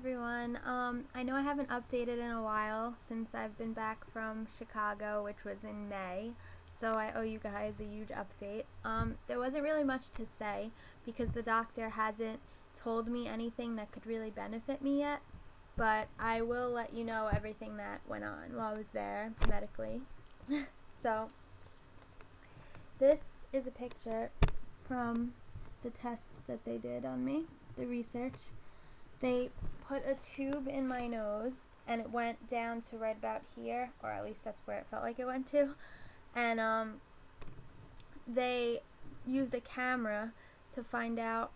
everyone. I know I haven't updated in a while since I've been back from Chicago, which was in May, so I owe you guys a huge update. There wasn't really much to say because the doctor hasn't told me anything that could really benefit me yet, but I will let you know everything that went on while I was there medically. So, this is a picture from the test that they did on me, the research. They put a tube in my nose and it went down to right about here, or at least that's where it felt like it went to. And they used a camera to find out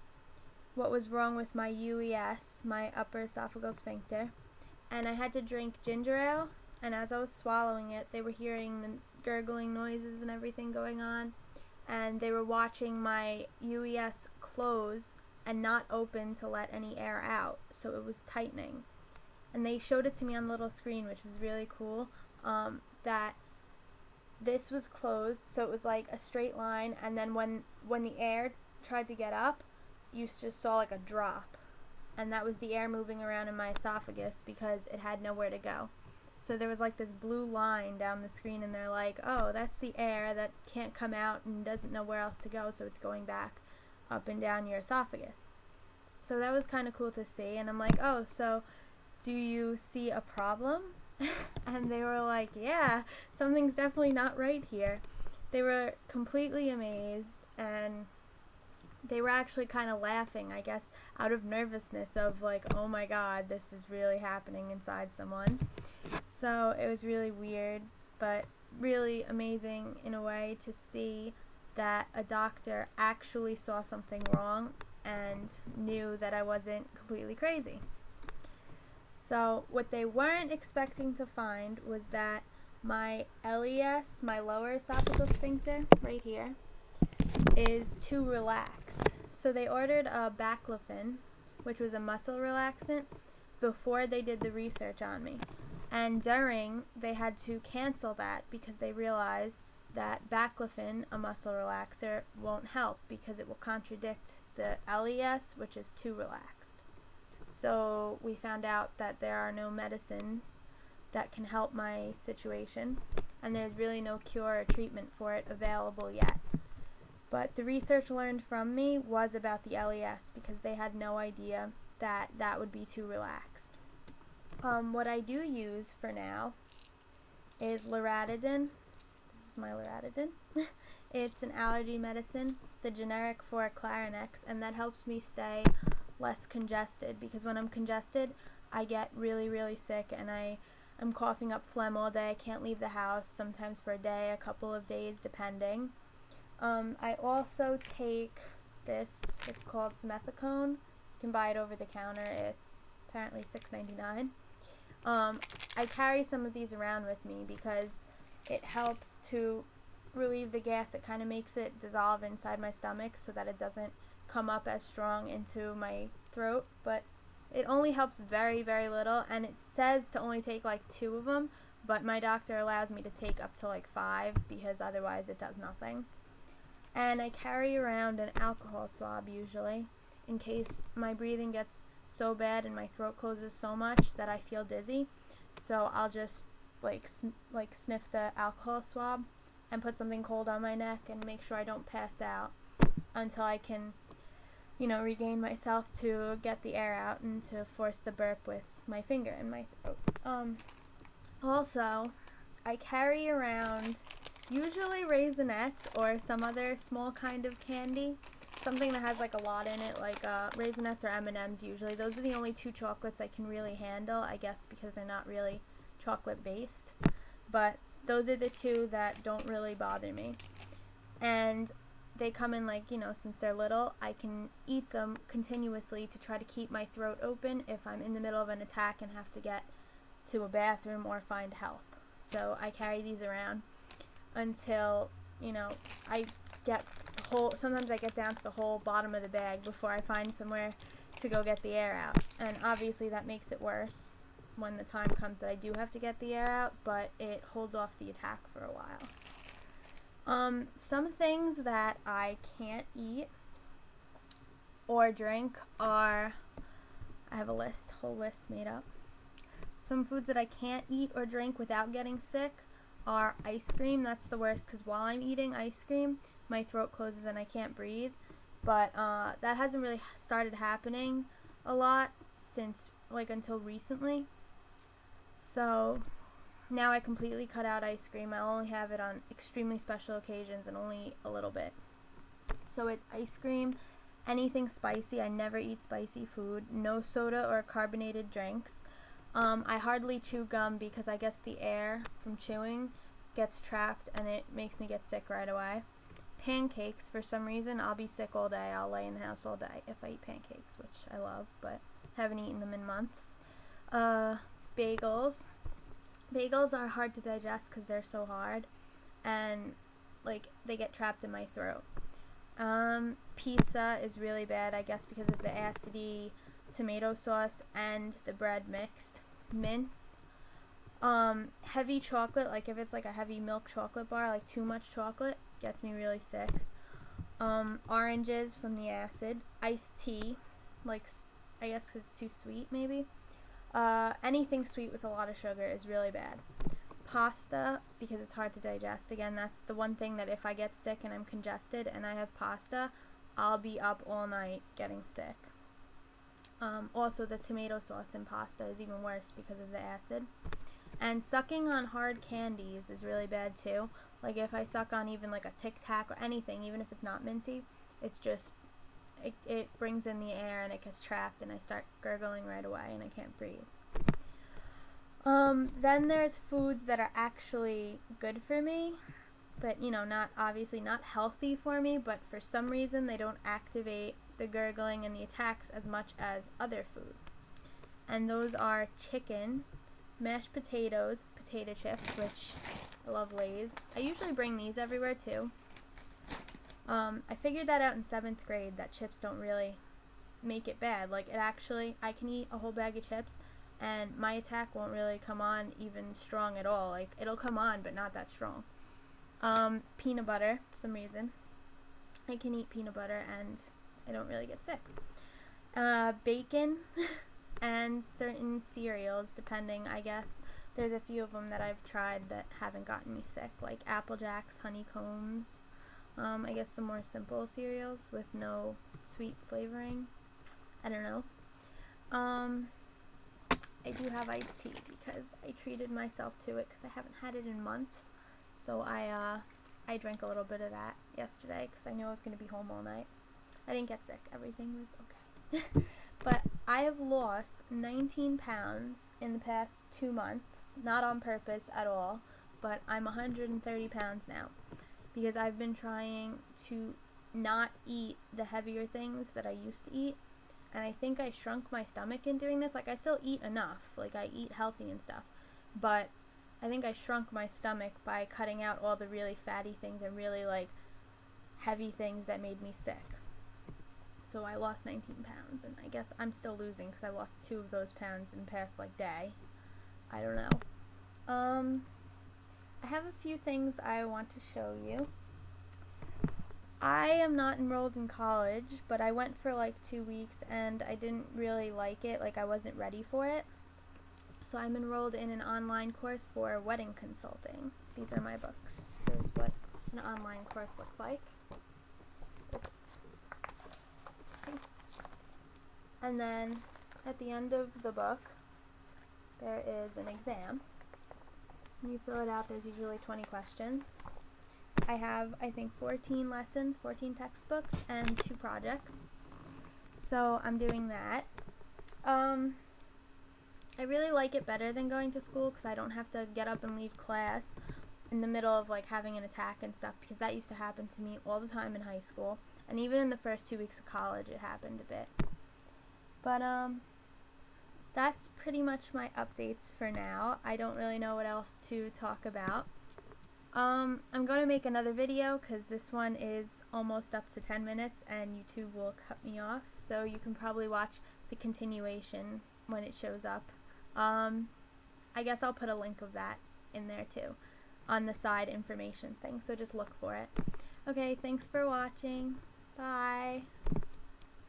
what was wrong with my UES, my upper esophageal sphincter. And I had to drink ginger ale, and as I was swallowing it, they were hearing the gurgling noises and everything going on, and they were watching my UES close and not open to let any air out, so it was tightening. And they showed it to me on the little screen, which was really cool, that this was closed, so it was like a straight line, and then when the air tried to get up, you just saw like a drop, and that was the air moving around in my esophagus because it had nowhere to go. So there was like this blue line down the screen, and they're like, oh, that's the air that can't come out and doesn't know where else to go, so it's going back up and down your esophagus. So that was kind of cool to see, and I'm like, oh, so do you see a problem? And they were like, yeah, something's definitely not right here. They were completely amazed, and they were actually kind of laughing, I guess, out of nervousness of like, oh my god, this is really happening inside someone. So it was really weird, but really amazing in a way to see that a doctor actually saw something wrong and knew that I wasn't completely crazy. So what they weren't expecting to find was that my LES, my lower esophageal sphincter, right here, is too relaxed. So they ordered a Baclofen, which was a muscle relaxant, before they did the research on me. And during, they had to cancel that because they realized that Baclofen, a muscle relaxer, won't help because it will contradict the LES, which is too relaxed. So we found out that there are no medicines that can help my situation, and there's really no cure or treatment for it available yet. But the research learned from me was about the LES because they had no idea that that would be too relaxed. What I do use for now is Loratadine. This is my Loratadine. It's an allergy medicine, the generic for Clarinex, and that helps me stay less congested because when I'm congested, I get really, really sick, and I'm coughing up phlegm all day. I can't leave the house, sometimes for a day, a couple of days, depending. I also take this, it's called Simethicone. You can buy it over the counter. It's apparently $6.99. I carry some of these around with me because it helps to relieve the gas. It kind of makes it dissolve inside my stomach so that it doesn't come up as strong into my throat, but it only helps very, very little, and it says to only take like 2 of them, but my doctor allows me to take up to like 5 because otherwise it does nothing. And I carry around an alcohol swab usually in case my breathing gets so bad and my throat closes so much that I feel dizzy. So I'll just like sniff the alcohol swab and put something cold on my neck and make sure I don't pass out until I can, regain myself to get the air out and to force the burp with my finger in my throat. Also, I carry around usually Raisinets or some other small kind of candy, something that has like a lot in it, like Raisinets or M&Ms usually. Those are the only 2 chocolates I can really handle, I guess because they're not really chocolate based, but those are the 2 that don't really bother me. And they come in since they're little, I can eat them continuously to try to keep my throat open if I'm in the middle of an attack and have to get to a bathroom or find help. So I carry these around until, I get sometimes I get down to the whole bottom of the bag before I find somewhere to go get the air out. And obviously that makes it worse when the time comes that I do have to get the air out, but it holds off the attack for a while. Some things that I can't eat or drink are I have a list, whole list made up. Some foods that I can't eat or drink without getting sick are ice cream. That's the worst because while I'm eating ice cream, my throat closes and I can't breathe. But that hasn't really started happening a lot since, like, until recently. So now I completely cut out ice cream. I only have it on extremely special occasions and only a little bit. So it's ice cream, anything spicy. I never eat spicy food. No soda or carbonated drinks. I hardly chew gum because I guess the air from chewing gets trapped and it makes me get sick right away. Pancakes, for some reason, I'll be sick all day. I'll lay in the house all day if I eat pancakes, which I love, but haven't eaten them in months. Bagels. Bagels are hard to digest because they're so hard and like they get trapped in my throat. Pizza is really bad, I guess, because of the acidy tomato sauce and the bread mixed. Mints. Heavy chocolate, like if it's like a heavy milk chocolate bar, like too much chocolate, gets me really sick. Oranges from the acid. Iced tea, like I guess 'cause it's too sweet maybe. Anything sweet with a lot of sugar is really bad. Pasta, because it's hard to digest. Again, that's the one thing that if I get sick and I'm congested and I have pasta, I'll be up all night getting sick. Also, the tomato sauce in pasta is even worse because of the acid. And sucking on hard candies is really bad too. Like if I suck on even like a Tic Tac or anything, even if it's not minty, it's just, it brings in the air and it gets trapped and I start gurgling right away and I can't breathe. Then there's foods that are actually good for me, but not obviously not healthy for me, but for some reason they don't activate the gurgling and the attacks as much as other food. And those are chicken, mashed potatoes, potato chips, which I love Lay's. I usually bring these everywhere too. I figured that out in 7th grade that chips don't really make it bad. Like I can eat a whole bag of chips and my attack won't really come on even strong at all. Like it'll come on but not that strong. Peanut butter, for some reason. I can eat peanut butter and I don't really get sick. Bacon and certain cereals, depending, I guess. There's a few of them that I've tried that haven't gotten me sick, like Apple Jacks, honeycombs. I guess the more simple cereals with no sweet flavoring. I don't know. I do have iced tea because I treated myself to it because I haven't had it in months. So I drank a little bit of that yesterday because I knew I was going to be home all night. I didn't get sick. Everything was okay. But I have lost 19 pounds in the past 2 months. Not on purpose at all, but I'm 130 pounds now because I've been trying to not eat the heavier things that I used to eat. And I think I shrunk my stomach in doing this. Like I still eat enough. Like I eat healthy and stuff. But I think I shrunk my stomach by cutting out all the really fatty things and really like heavy things that made me sick. So I lost 19 pounds, and I guess I'm still losing because I lost 2 of those pounds in the past, like, day. I don't know. I have a few things I want to show you. I am not enrolled in college, but I went for, like, 2 weeks, and I didn't really like it. Like, I wasn't ready for it. So I'm enrolled in an online course for wedding consulting. These are my books. Here's what an online course looks like. And then at the end of the book, there is an exam. When you fill it out, there's usually 20 questions. I have, I think, 14 lessons, 14 textbooks, and 2 projects. So I'm doing that. I really like it better than going to school because I don't have to get up and leave class in the middle of like having an attack and stuff, because that used to happen to me all the time in high school. And even in the first 2 weeks of college, it happened a bit. But, that's pretty much my updates for now. I don't really know what else to talk about. I'm going to make another video because this one is almost up to 10 minutes and YouTube will cut me off. So you can probably watch the continuation when it shows up. I guess I'll put a link of that in there too on the side information thing. So just look for it. Okay, thanks for watching. Bye.